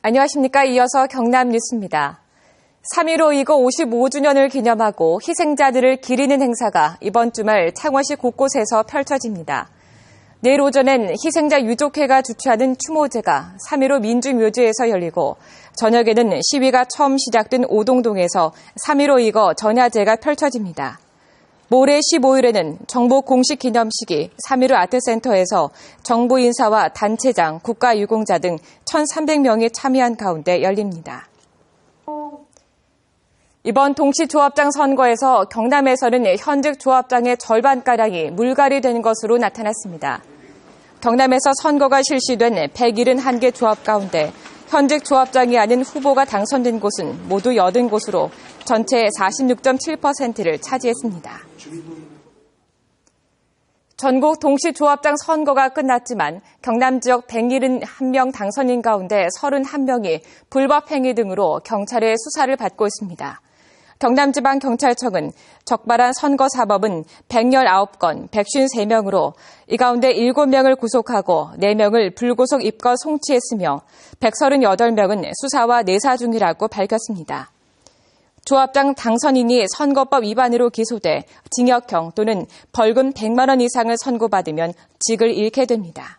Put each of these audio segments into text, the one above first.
안녕하십니까. 이어서 경남 뉴스입니다. 3.15 55주년을 기념하고 희생자들을 기리는 행사가 이번 주말 창원시 곳곳에서 펼쳐집니다. 내일 오전엔 희생자 유족회가 주최하는 추모제가 3.15 민주묘지에서 열리고 저녁에는 시위가 처음 시작된 오동동에서 3.15 전야제가 펼쳐집니다. 모레 15일에는 정부 공식 기념식이 3.15 아트센터에서 정부 인사와 단체장, 국가유공자 등 1,300명이 참여한 가운데 열립니다. 이번 동시조합장 선거에서 경남에서는 현직 조합장의 절반가량이 물갈이 된 것으로 나타났습니다. 경남에서 선거가 실시된 171개 조합 가운데 현직 조합장이 아닌 후보가 당선된 곳은 모두 80곳으로 전체 46.7%를 차지했습니다. 전국 동시조합장 선거가 끝났지만 경남 지역 171명 당선인 가운데 31명이 불법행위 등으로 경찰의 수사를 받고 있습니다. 경남지방경찰청은 적발한 선거사법은 119건, 153명으로 이 가운데 7명을 구속하고 4명을 불구속 입건 송치했으며 138명은 수사와 내사 중이라고 밝혔습니다. 조합장 당선인이 선거법 위반으로 기소돼 징역형 또는 벌금 100만 원 이상을 선고받으면 직을 잃게 됩니다.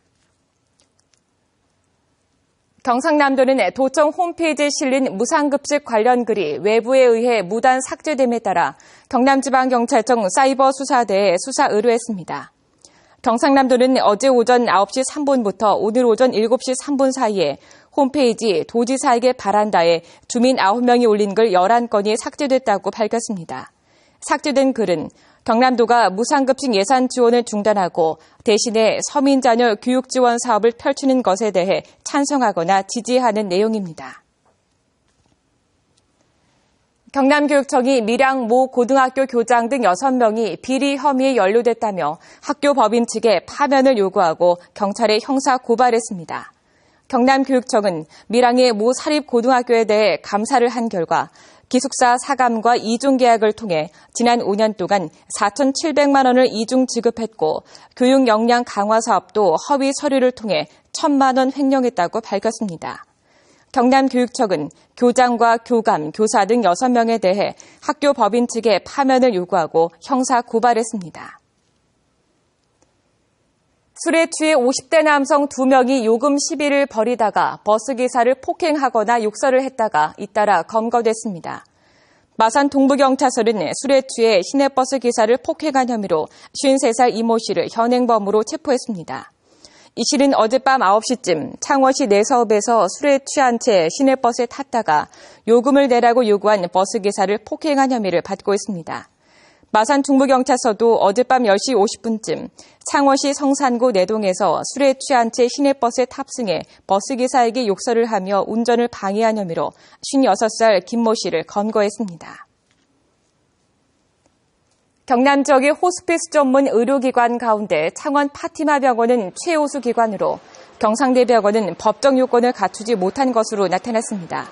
경상남도는 도청 홈페이지에 실린 무상급식 관련 글이 외부에 의해 무단 삭제됨에 따라 경남지방경찰청 사이버수사대에 수사 의뢰했습니다. 경상남도는 어제 오전 9시 3분부터 오늘 오전 7시 3분 사이에 홈페이지 도지사에게 바란다에 주민 9명이 올린 글 11건이 삭제됐다고 밝혔습니다. 삭제된 글은 경남도가 무상급식 예산 지원을 중단하고 대신에 서민 자녀 교육 지원 사업을 펼치는 것에 대해 찬성하거나 지지하는 내용입니다. 경남교육청이 밀양 모 고등학교 교장 등 6명이 비리 혐의에 연루됐다며 학교 법인 측에 파면을 요구하고 경찰에 형사 고발했습니다. 경남교육청은 밀양의 모 사립고등학교에 대해 감사를 한 결과 기숙사 사감과 이중 계약을 통해 지난 5년 동안 4,700만 원을 이중 지급했고 교육 역량 강화 사업도 허위 서류를 통해 1,000만 원 횡령했다고 밝혔습니다. 경남교육청은 교장과 교감, 교사 등 6명에 대해 학교 법인 측에 파면을 요구하고 형사 고발했습니다. 술에 취해 50대 남성 2명이 요금 시비를 벌이다가 버스기사를 폭행하거나 욕설을 했다가 잇따라 검거됐습니다. 마산 동부경찰서는 술에 취해 시내버스 기사를 폭행한 혐의로 53살 이모 씨를 현행범으로 체포했습니다. 이 씨는 어젯밤 9시쯤 창원시 내서읍에서 술에 취한 채 시내버스에 탔다가 요금을 내라고 요구한 버스기사를 폭행한 혐의를 받고 있습니다. 마산 중부경찰서도 어젯밤 10시 50분쯤 창원시 성산구 내동에서 술에 취한 채 시내버스에 탑승해 버스기사에게 욕설을 하며 운전을 방해한 혐의로 56살 김모 씨를 검거했습니다. 경남 지역의 호스피스 전문 의료기관 가운데 창원 파티마 병원은 최우수 기관으로 경상대병원은 법정 요건을 갖추지 못한 것으로 나타났습니다.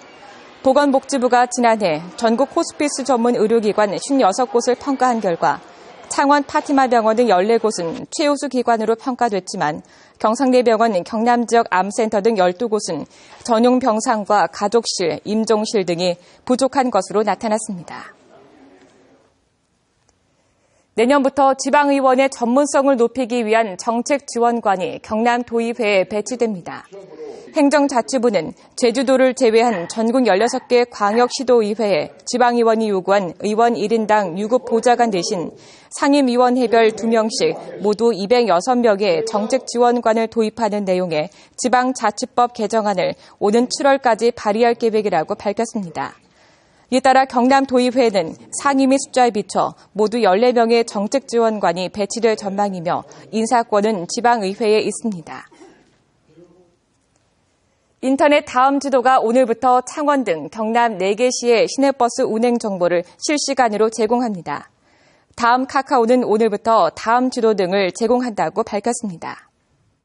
보건복지부가 지난해 전국 호스피스 전문 의료기관 56곳을 평가한 결과 창원 파티마 병원 등 14곳은 최우수 기관으로 평가됐지만 경상대병원 경남 지역 암센터 등 12곳은 전용 병상과 가족실, 임종실 등이 부족한 것으로 나타났습니다. 내년부터 지방의원의 전문성을 높이기 위한 정책지원관이 경남도의회에 배치됩니다. 행정자치부는 제주도를 제외한 전국 16개 광역시도의회에 지방의원이 요구한 의원 1인당 유급 보좌관 대신 상임위원회별 2명씩 모두 206명의 정책지원관을 도입하는 내용의 지방자치법 개정안을 오는 7월까지 발의할 계획이라고 밝혔습니다. 이에 따라 경남도의회는 상임위 숫자에 비춰 모두 14명의 정책지원관이 배치될 전망이며 인사권은 지방의회에 있습니다. 인터넷 다음 지도가 오늘부터 창원 등 경남 4개 시의 시내버스 운행 정보를 실시간으로 제공합니다. 다음 카카오는 오늘부터 다음 지도 등을 제공한다고 밝혔습니다.